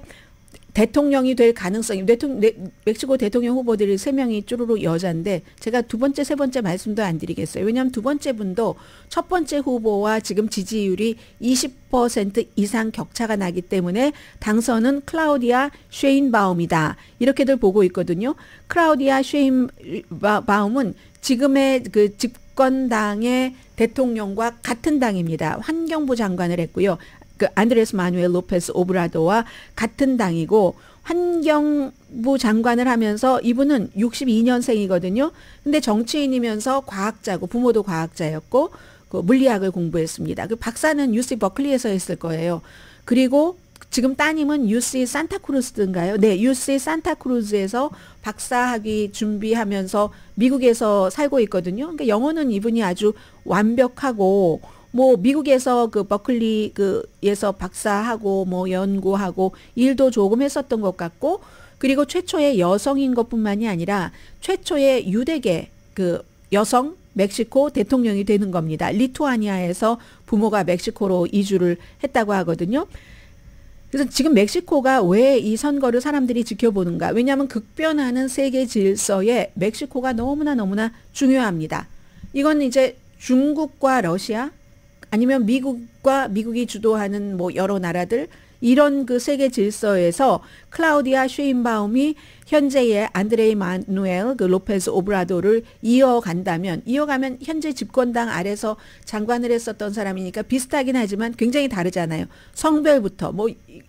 대통령이 될 가능성이, 멕시코 대통령 후보들이 3명이 쭈루루 여자인데, 제가 두 번째, 세 번째 말씀도 안 드리겠어요. 왜냐하면 두 번째 분도 첫 번째 후보와 지금 지지율이 20% 이상 격차가 나기 때문에 당선은 클라우디아 쉐인바움이다. 이렇게들 보고 있거든요. 클라우디아 쉐인바움은 지금의 그 집권당의 대통령과 같은 당입니다. 환경부 장관을 했고요. 그 안드레스 마누엘 로페스 오브라도와 같은 당이고, 환경부 장관을 하면서 이분은 62년생이거든요. 근데 정치인이면서 과학자고, 부모도 과학자였고 그 물리학을 공부했습니다. 그 박사는 UC 버클리에서 했을 거예요. 그리고 지금 따님은 UC 산타크루즈인가요? 네, UC 산타크루즈에서 박사학위 준비하면서 미국에서 살고 있거든요. 그러니까 영어는 이분이 아주 완벽하고, 뭐 미국에서 그 버클리 그에서 박사하고 뭐 연구하고 일도 조금 했었던 것 같고, 그리고 최초의 여성인 것뿐만이 아니라 최초의 유대계 그 여성 멕시코 대통령이 되는 겁니다. 리투아니아에서 부모가 멕시코로 이주를 했다고 하거든요. 그래서 지금 멕시코가 왜 이 선거를 사람들이 지켜보는가? 왜냐하면 급변하는 세계 질서에 멕시코가 너무나 중요합니다. 이건 이제 중국과 러시아, 아니면 미국이 주도하는 뭐 여러 나라들, 이런 그 세계 질서에서 클라우디아 쉐인바움이 현재의 안드레이 마누엘 그 로페스 오브라도를 이어가면 현재 집권당 아래서 장관을 했었던 사람이니까 비슷하긴 하지만 굉장히 다르잖아요. 성별부터 뭐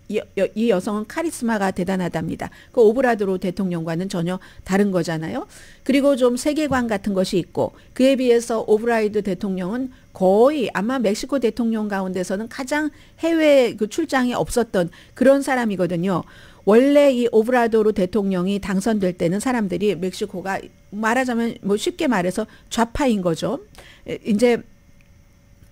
이 여성은 카리스마가 대단하답니다. 그 오브라도로 대통령과는 전혀 다른 거잖아요. 그리고 좀 세계관 같은 것이 있고, 그에 비해서 오브라이드 대통령은 거의 아마 멕시코 대통령 가운데서는 가장 해외 그 출장이 없었던 그런 사람이거든요. 원래 이 오브라도르 대통령이 당선될 때는 사람들이 멕시코가 말하자면 뭐 쉽게 말해서 좌파인 거죠. 이제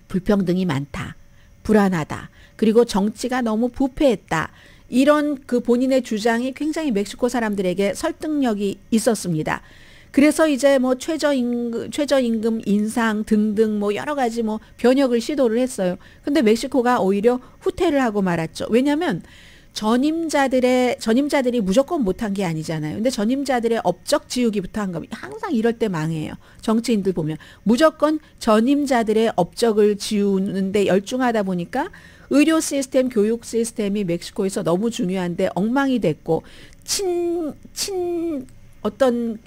불평등이 많다, 불안하다, 그리고 정치가 너무 부패했다, 이런 그 본인의 주장이 굉장히 멕시코 사람들에게 설득력이 있었습니다. 그래서 이제 뭐 최저임금 인상 등등 뭐 여러 가지 뭐 변혁을 시도를 했어요. 근데 멕시코가 오히려 후퇴를 하고 말았죠. 왜냐하면 전임자들이 무조건 못한 게 아니잖아요. 근데 전임자들의 업적 지우기부터 한 겁니다. 항상 이럴 때 망해요. 정치인들 보면 무조건 전임자들의 업적을 지우는데 열중하다 보니까 의료 시스템, 교육 시스템이 멕시코에서 너무 중요한데 엉망이 됐고, 어떤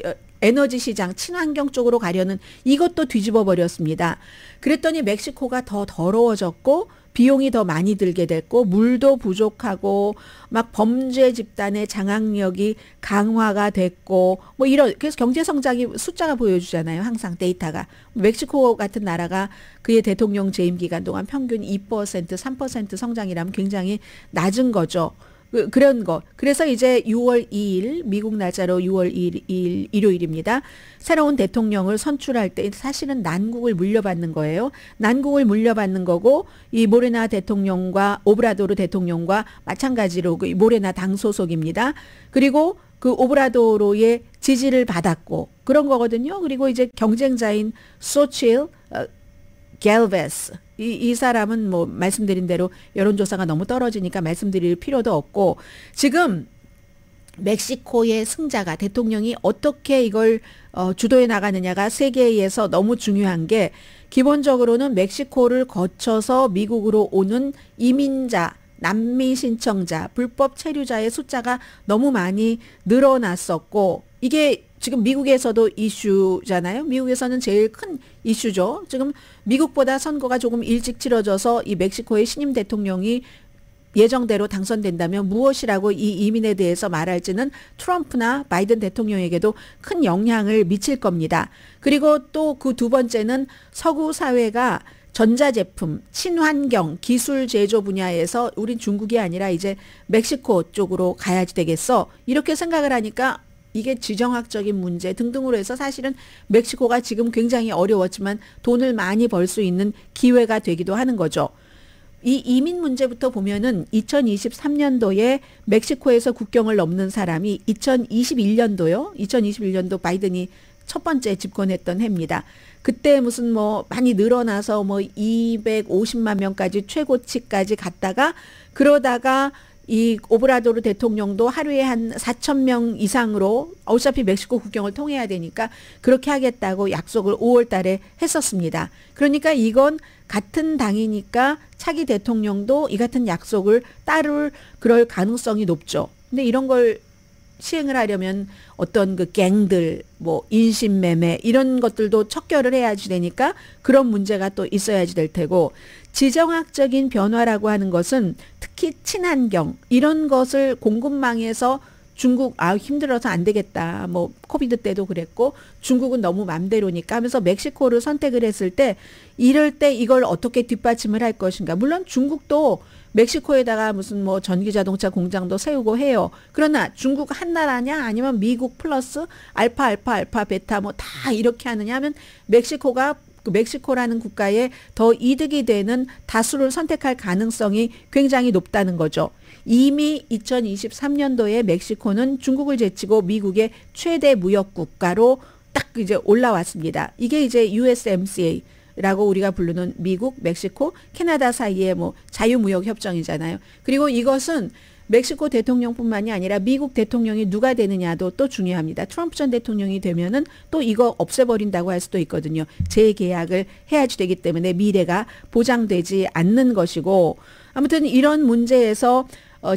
에너지 시장, 친환경 쪽으로 가려는 이것도 뒤집어 버렸습니다. 그랬더니 멕시코가 더 더러워졌고, 비용이 더 많이 들게 됐고, 물도 부족하고, 막 범죄 집단의 장악력이 강화가 됐고, 뭐 그래서 경제 성장이 숫자가 보여주잖아요. 항상 데이터가. 멕시코 같은 나라가 그의 대통령 재임 기간 동안 평균 2%, 3% 성장이라면 굉장히 낮은 거죠. 그런 거. 그래서 이제 6월 2일, 미국 날짜로 6월 2일 일요일입니다. 새로운 대통령을 선출할 때 사실은 난국을 물려받는 거예요. 난국을 물려받는 거고, 이 모레나 대통령과 오브라도르 대통령과 마찬가지로 그 모레나 당 소속입니다. 그리고 그 오브라도르의 지지를 받았고 그런 거거든요. 그리고 이제 경쟁자인 소칠 갤베스, 이 사람은 뭐 말씀드린 대로 여론조사가 너무 떨어지니까 말씀드릴 필요도 없고, 지금 멕시코의 승자가 대통령이 어떻게 이걸 주도해 나가느냐가 세계에서 너무 중요한 게 기본적으로는 멕시코를 거쳐서 미국으로 오는 이민자, 난민 신청자, 불법 체류자의 숫자가 너무 많이 늘어났었고 이게 지금 미국에서도 이슈잖아요. 미국에서는 제일 큰 이슈죠. 지금 미국보다 선거가 조금 일찍 치러져서 이 멕시코의 신임 대통령이 예정대로 당선된다면 무엇이라고 이 이민에 대해서 말할지는 트럼프나 바이든 대통령에게도 큰 영향을 미칠 겁니다. 그리고 또 그 두 번째는 서구 사회가 전자제품, 친환경, 기술 제조 분야에서 우린 중국이 아니라 이제 멕시코 쪽으로 가야지 되겠어. 이렇게 생각을 하니까 이게 지정학적인 문제 등등으로 해서 사실은 멕시코가 지금 굉장히 어려웠지만 돈을 많이 벌 수 있는 기회가 되기도 하는 거죠. 이 이민 문제부터 보면은 2023년도에 멕시코에서 국경을 넘는 사람이 2021년도요. 2021년도 바이든이 첫 번째 집권했던 해입니다. 그때 무슨 뭐 많이 늘어나서 뭐 250만 명까지 최고치까지 갔다가 그러다가 이 오브라도르 대통령도 하루에 한 4천 명 이상으로 어차피 멕시코 국경을 통해야 되니까 그렇게 하겠다고 약속을 5월 달에 했었습니다. 그러니까 이건 같은 당이니까 차기 대통령도 이 같은 약속을 따를 그럴 가능성이 높죠. 근데 이런 걸 시행을 하려면 어떤 그 갱들, 뭐 인신매매 이런 것들도 척결을 해야지 되니까 그런 문제가 또 있어야지 될 테고 지정학적인 변화라고 하는 것은 특히 친환경 이런 것을 공급망에서 중국 힘들어서 안 되겠다. 뭐 코비드 때도 그랬고 중국은 너무 맘대로니까 하면서 멕시코를 선택을 했을 때 이럴 때 이걸 어떻게 뒷받침을 할 것인가. 물론 중국도 멕시코에다가 무슨 뭐 전기자동차 공장도 세우고 해요. 그러나 중국 한 나라냐 아니면 미국 플러스 알파 베타 뭐 다 이렇게 하느냐 하면 멕시코가 멕시코라는 국가에 더 이득이 되는 다수를 선택할 가능성이 굉장히 높다는 거죠. 이미 2023년도에 멕시코는 중국을 제치고 미국의 최대 무역 국가로 딱 이제 올라왔습니다. 이게 이제 USMCA 라고 우리가 부르는 미국, 멕시코, 캐나다 사이의 뭐 자유무역 협정이잖아요. 그리고 이것은 멕시코 대통령뿐만이 아니라 미국 대통령이 누가 되느냐도 또 중요합니다. 트럼프 전 대통령이 되면은 또 이거 없애버린다고 할 수도 있거든요. 재계약을 해야지 되기 때문에 미래가 보장되지 않는 것이고 아무튼 이런 문제에서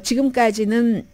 지금까지는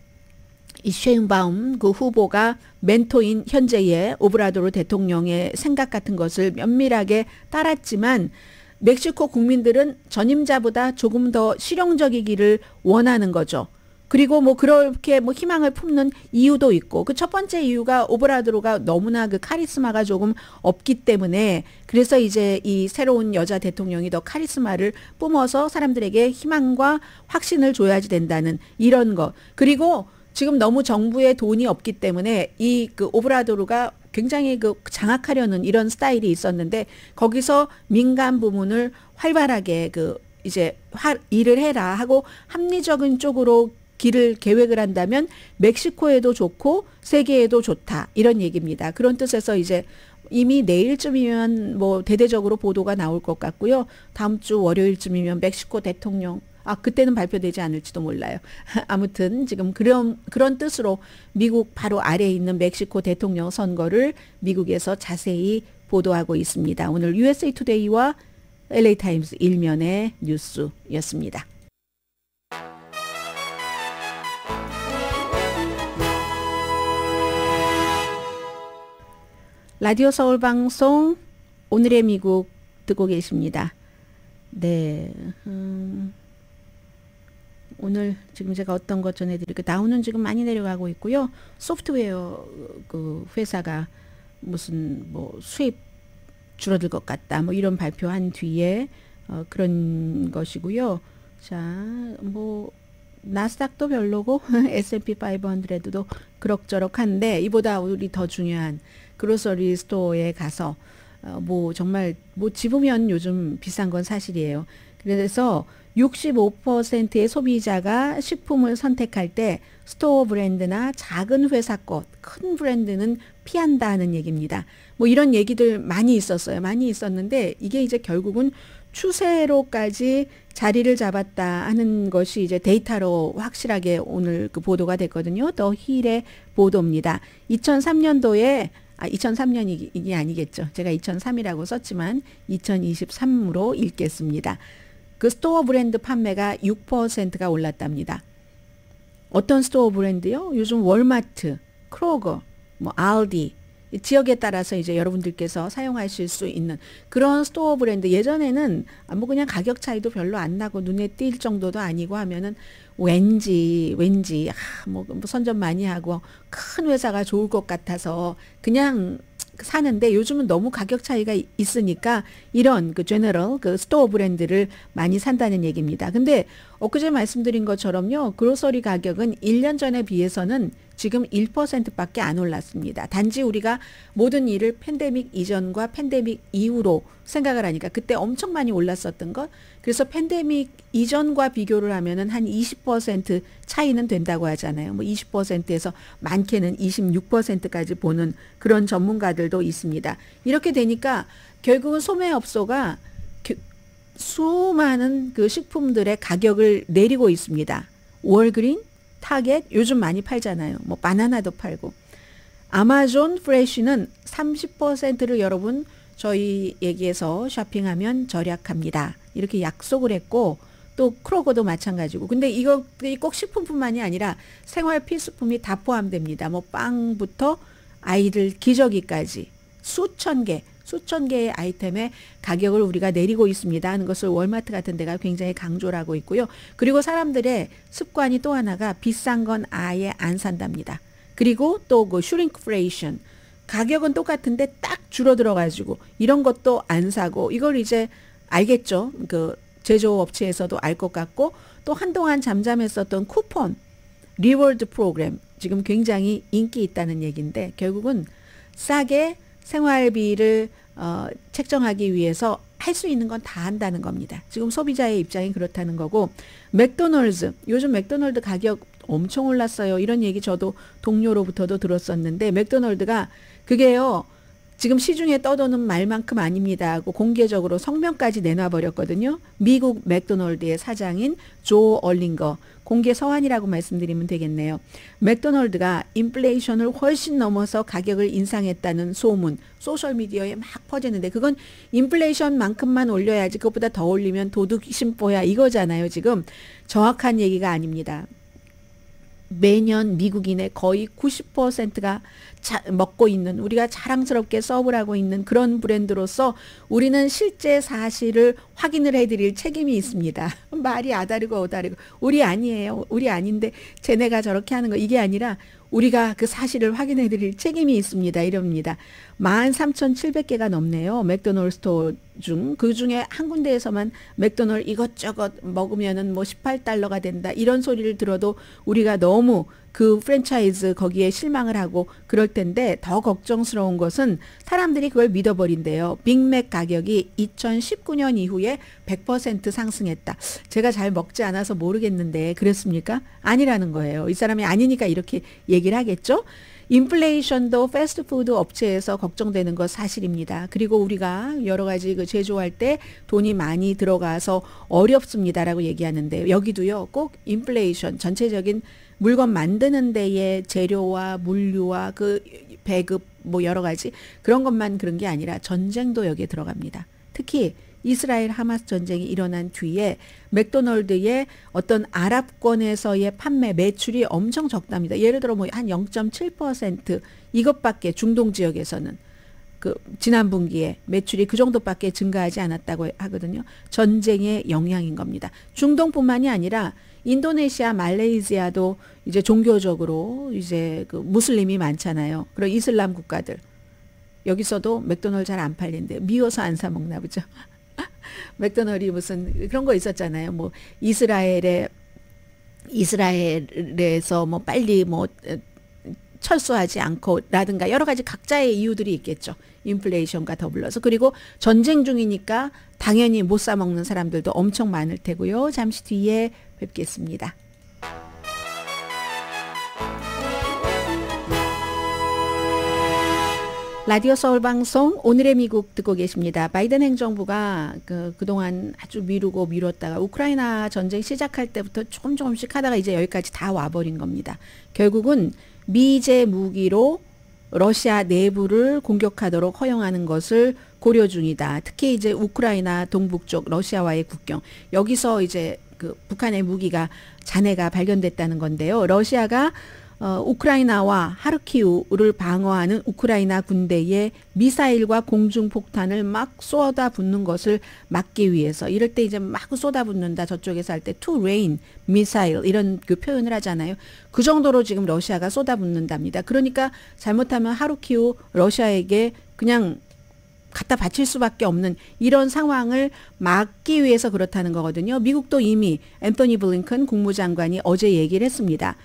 이 쉐인바움 그 후보가 멘토인 현재의 오브라도르 대통령의 생각 같은 것을 면밀하게 따랐지만 멕시코 국민들은 전임자보다 조금 더 실용적이기를 원하는 거죠. 그리고 뭐 그렇게 뭐 희망을 품는 이유도 있고 그 첫 번째 이유가 오브라도르가 너무나 그 카리스마가 조금 없기 때문에 그래서 이제 이 새로운 여자 대통령이 더 카리스마를 뿜어서 사람들에게 희망과 확신을 줘야지 된다는 이런 거. 그리고 지금 너무 정부에 돈이 없기 때문에 이 그 오브라도르가 굉장히 그 장악하려는 이런 스타일이 있었는데 거기서 민간 부문을 활발하게 그 이제 일을 해라 하고 합리적인 쪽으로 길을 계획을 한다면 멕시코에도 좋고 세계에도 좋다 이런 얘기입니다. 그런 뜻에서 이제 이미 내일쯤이면 뭐 대대적으로 보도가 나올 것 같고요. 다음 주 월요일쯤이면 멕시코 대통령 그때는 발표되지 않을지도 몰라요. 아무튼 지금 그런 뜻으로 미국 바로 아래에 있는 멕시코 대통령 선거를 미국에서 자세히 보도하고 있습니다. 오늘 USA 투데이와 LA 타임스 일면의 뉴스였습니다. 라디오 서울 방송 오늘의 미국 듣고 계십니다. 네. 오늘 지금 제가 어떤 것 전해드릴게요. 다우는 지금 많이 내려가고 있고요. 소프트웨어 그 회사가 무슨 뭐 수입 줄어들 것 같다. 뭐 이런 발표한 뒤에 그런 것이고요. 자, 뭐 나스닥도 별로고 S&P 500도 그럭저럭한데 이보다 우리 더 중요한 그로서리 스토어에 가서 뭐 정말 뭐 집으면 요즘 비싼 건 사실이에요. 그래서 65%의 소비자가 식품을 선택할 때 스토어 브랜드나 작은 회사 것, 큰 브랜드는 피한다는 얘기입니다. 뭐 이런 얘기들 많이 있었어요. 많이 있었는데 이게 이제 결국은 추세로까지 자리를 잡았다 하는 것이 이제 데이터로 확실하게 오늘 그 보도가 됐거든요. 더 힐의 보도입니다. 2003년도에 2003년이 이게 아니겠죠. 제가 2003이라고 썼지만 2023으로 읽겠습니다. 그 스토어 브랜드 판매가 6%가 올랐답니다. 어떤 스토어 브랜드요? 요즘 월마트, 크로거, 뭐 알디, 지역에 따라서 이제 여러분들께서 사용하실 수 있는 그런 스토어 브랜드. 예전에는 뭐 그냥 가격 차이도 별로 안 나고 눈에 띌 정도도 아니고 하면은 왠지 뭐 선전 많이 하고 큰 회사가 좋을 것 같아서 그냥 사는데, 요즘은 너무 가격 차이가 있으니까 이런 그 제너럴 그 스토어 브랜드를 많이 산다는 얘기입니다. 근데 엊그제 말씀드린 것처럼요, 그로서리 가격은 1년 전에 비해서는 지금 1%밖에 안 올랐습니다. 단지 우리가 모든 일을 팬데믹 이전과 팬데믹 이후로 생각을 하니까 그때 엄청 많이 올랐었던 것, 그래서 팬데믹 이전과 비교를 하면은 한 20% 차이는 된다고 하잖아요. 뭐 20%에서 많게는 26%까지 보는 그런 전문가들도 있습니다. 이렇게 되니까 결국은 소매업소가 수많은 그 식품들의 가격을 내리고 있습니다. 월그린, 타겟 요즘 많이 팔잖아요. 뭐 바나나도 팔고. 아마존 프레쉬는 30%를 여러분 저희에게서 쇼핑하면 절약합니다. 이렇게 약속을 했고, 또 크로거도 마찬가지고. 근데 이거 꼭 식품뿐만이 아니라 생활 필수품이 다 포함됩니다. 뭐 빵부터 아이들 기저귀까지 수천 개의 아이템의 가격을 우리가 내리고 있습니다 하는 것을 월마트 같은 데가 굉장히 강조를 하고 있고요. 그리고 사람들의 습관이 또 하나가 비싼 건 아예 안 산답니다. 그리고 또 그 슈링크플레이션, 가격은 똑같은데 딱 줄어들어 가지고 이런 것도 안 사고, 이걸 이제 알겠죠. 그 제조업체에서도 알 것 같고, 또 한동안 잠잠했었던 쿠폰, 리워드 프로그램 지금 굉장히 인기 있다는 얘기인데, 결국은 싸게 생활비를 책정하기 위해서 할 수 있는 건 다 한다는 겁니다. 지금 소비자의 입장이 그렇다는 거고, 맥도널드, 요즘 맥도널드 가격 엄청 올랐어요. 이런 얘기 저도 동료로부터도 들었었는데, 맥도널드가 그게요, 지금 시중에 떠도는 말만큼 아닙니다 하고 공개적으로 성명까지 내놔버렸거든요. 미국 맥도널드의 사장인 조 얼링거, 공개 서한이라고 말씀드리면 되겠네요. 맥도널드가 인플레이션을 훨씬 넘어서 가격을 인상했다는 소문 소셜미디어에 막 퍼지는데, 그건 인플레이션만큼만 올려야지, 그것보다 더 올리면 도둑 심보야 이거잖아요. 지금 정확한 얘기가 아닙니다. 매년 미국인의 거의 90%가 먹고 있는, 우리가 자랑스럽게 서브를 하고 있는 그런 브랜드로서 우리는 실제 사실을 확인을 해드릴 책임이 있습니다. 말이 아다르고 어다르고, 우리 아니에요. 우리 아닌데 쟤네가 저렇게 하는 거, 이게 아니라 우리가 그 사실을 확인해드릴 책임이 있습니다. 이럽니다. 13,700개가 넘네요. 맥도널드 스토어 중. 그 중에 한 군데에서만 맥도널드 이것저것 먹으면은 뭐 $18가 된다, 이런 소리를 들어도 우리가 너무 그 프랜차이즈 거기에 실망을 하고 그럴 텐데, 더 걱정스러운 것은 사람들이 그걸 믿어버린대요. 빅맥 가격이 2019년 이후에 100% 상승했다. 제가 잘 먹지 않아서 모르겠는데 그랬습니까? 아니라는 거예요. 이 사람이 아니니까 이렇게 얘기를 하겠죠. 인플레이션도 패스트푸드 업체에서 걱정되는 것 사실입니다. 그리고 우리가 여러 가지 그 제조할 때 돈이 많이 들어가서 어렵습니다라고 얘기하는데, 여기도요, 꼭 인플레이션, 전체적인 물건 만드는 데의 재료와 물류와 그 배급 뭐 여러 가지 그런 것만 그런 게 아니라 전쟁도 여기에 들어갑니다. 특히 이스라엘 하마스 전쟁이 일어난 뒤에 맥도널드의 어떤 아랍권에서의 판매 매출이 엄청 적답니다. 예를 들어 뭐 한 0.7% 이것밖에, 중동 지역에서는 그 지난 분기에 매출이 그 정도밖에 증가하지 않았다고 하거든요. 전쟁의 영향인 겁니다. 중동뿐만이 아니라 인도네시아, 말레이시아도 이제 종교적으로 이제 그 무슬림이 많잖아요. 그런 이슬람 국가들. 여기서도 맥도날드 잘 안 팔린대요. 미워서 안 사 먹나 보죠. 맥도날드 무슨 그런 거 있었잖아요. 뭐 이스라엘에서 뭐 빨리 뭐 철수하지 않고 라든가 여러 가지 각자의 이유들이 있겠죠. 인플레이션과 더불어서. 그리고 전쟁 중이니까 당연히 못 사 먹는 사람들도 엄청 많을 테고요. 잠시 뒤에 뵙겠습니다. 라디오 서울 방송 오늘의 미국 듣고 계십니다. 바이든 행정부가 그동안 아주 미뤘다가 우크라이나 전쟁 시작할 때부터 조금씩 하다가 이제 여기까지 다 와버린 겁니다. 결국은 미제 무기로 러시아 내부를 공격하도록 허용하는 것을 고려 중이다. 특히 이제 우크라이나 동북쪽 러시아와의 국경, 여기서 이제 북한의 무기가 잔해가 발견됐다는 건데요. 러시아가 우크라이나와 하르키우를 방어하는 우크라이나 군대의 미사일과 공중폭탄을 막 쏟아붓는 것을 막기 위해서, 이럴 때 이제 막 쏟아붓는다, 저쪽에서 할 때 to rain 미사일 이런 표현을 하잖아요. 그 정도로 지금 러시아가 쏟아붓는답니다. 그러니까 잘못하면 하르키우 러시아에게 그냥 갖다 바칠 수밖에 없는 이런 상황을 막기 위해서 그렇다는 거거든요. 미국도 이미 앤토니 블링컨 국무장관이 어제 얘기를 했습니다.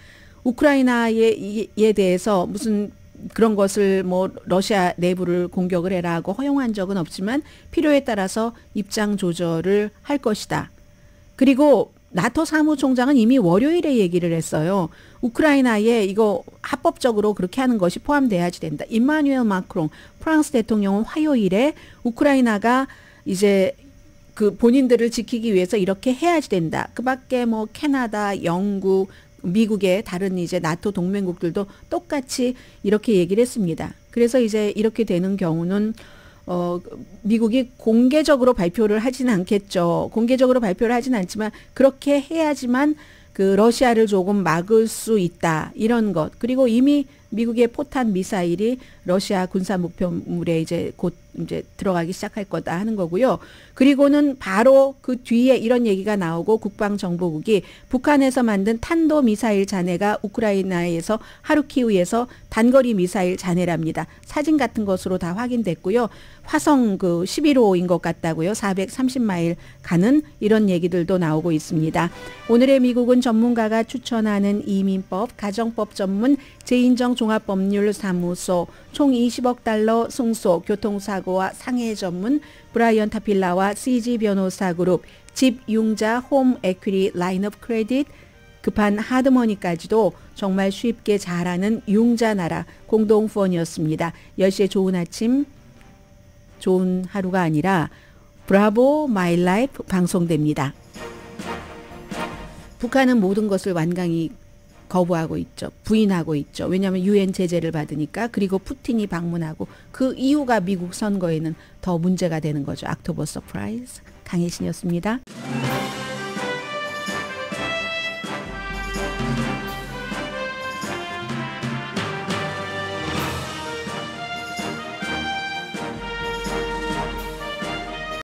우크라이나에 대해서 무슨 그런 것을 뭐 러시아 내부를 공격을 해라고 허용한 적은 없지만 필요에 따라서 입장 조절을 할 것이다. 그리고 나토 사무총장은 이미 월요일에 얘기를 했어요. 우크라이나에 이거 합법적으로 그렇게 하는 것이 포함돼야지 된다. 임마누엘 마크롱 프랑스 대통령은 화요일에 우크라이나가 이제 본인들을 지키기 위해서 이렇게 해야지 된다. 그 밖에 뭐 캐나다, 영국, 미국의 다른 이제 나토 동맹국들도 똑같이 이렇게 얘기를 했습니다. 그래서 이제 이렇게 되는 경우는 미국이 공개적으로 발표를 하지는 않겠죠. 공개적으로 발표를 하지는 않지만 그렇게 해야지만 러시아를 조금 막을 수 있다. 이런 것. 그리고 이미 미국의 포탄 미사일이 러시아 군사 목표물에 이제 곧 이제 들어가기 시작할 거다 하는 거고요. 그리고는 바로 그 뒤에 이런 얘기가 나오고 국방정보국이 북한에서 만든 탄도 미사일 잔해가 우크라이나에서 하르키우에서 단거리 미사일 잔해랍니다. 사진 같은 것으로 다 확인됐고요. 화성 11호인 것 같다고요. 430마일 가는 이런 얘기들도 나오고 있습니다. 오늘의 미국은 전문가가 추천하는 이민법, 가정법 전문 제인정 종합법률사무소, 총 20억 달러 승소, 교통사고와 상해 전문 브라이언 타필라와 CG 변호사 그룹, 집 융자 홈 에퀴리 라인업 크레딧, 급한 하드머니까지도 정말 쉽게 잘하는 융자나라 공동후원이었습니다. 10시에 좋은 아침, 좋은 하루가 아니라 브라보 마이 라이프 방송됩니다. 북한은 모든 것을 완강히 거부하고 있죠. 부인하고 있죠. 왜냐하면 유엔 제재를 받으니까. 그리고 푸틴이 방문하고 그 이유가 미국 선거에는 더 문제가 되는 거죠. 옥토버 서프라이즈 강혜신이었습니다.